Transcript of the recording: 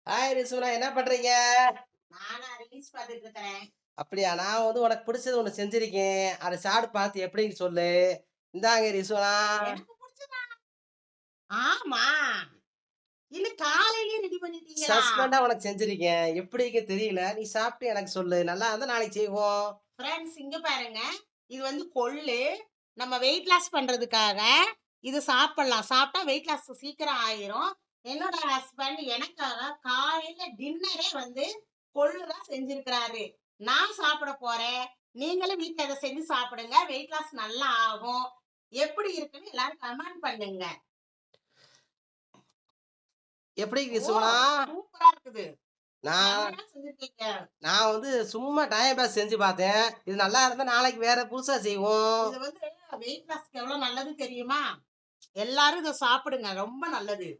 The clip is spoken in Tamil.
ஹாய் ரிசுவனா, என்ன பண்றீங்க? நானா ரீல்ஸ் பார்த்துட்டு இருக்கிறேன். அப்படியா? நான் உனக்கு பிடிச்சது ஒண்ணு செஞ்சிருக்கேன். அத சாப்பிட்டு பார்த்து எப்படின்னு சொல்லு. இந்தாங்க ரிசுவனா. எனக்கு புடிச்சதா? ஆமா. இல்ல காலையிலேயே ரெடி பண்ணிட்டீங்களா? சஸ்பெண்டா உனக்கு செஞ்சிருக்கேன். எப்படி இருக்குன்னு தெரியல. நீ சாப்பிட்டு எனக்கு சொல்லு. நல்லா இருந்தா நாளைக்கு செய்வோம். ஃப்ரெண்ட்ஸ் இங்க பாருங்க. இது வந்து கொள்ளு. நம்ம வெயிட் லாஸ் பண்றதுக்காக இது சாப்பிடலாம். சாப்பிட்டா வெயிட் லாஸ் சீக்கிரம் ஆயிரும். என்னோட ஹஸ்பண்ட் எனக்காக காலையில டின்னரே வந்து கொள்ளு தான் செஞ்சிருக்கிறாரு. நான் சாப்பிட போறேன். நீங்களும் வீட்ல இதை செஞ்சு சாப்பிடுங்க. வெயிட் லாஸ் நல்லா ஆகும். எப்படி இருக்குன்னு எல்லாரும் கமெண்ட் பண்ணுங்க. எப்படி ஓ ரிசுவனா? சூப்பரா இருக்குது. நான் செம்மையா செஞ்சிருக்கீங்க. நான் சும்மா டைம் பாஸ் செஞ்சு பார்த்தேன். இது நல்லா இருந்தா நாளைக்கு வேற புதுசா செய்வோம். இது வந்து வெயிட் லாஸ்க்கு எவ்வளவு நல்லது தெரியுமா? எல்லாரும் இதை சாப்பிடுங்க. ரொம்ப நல்லது.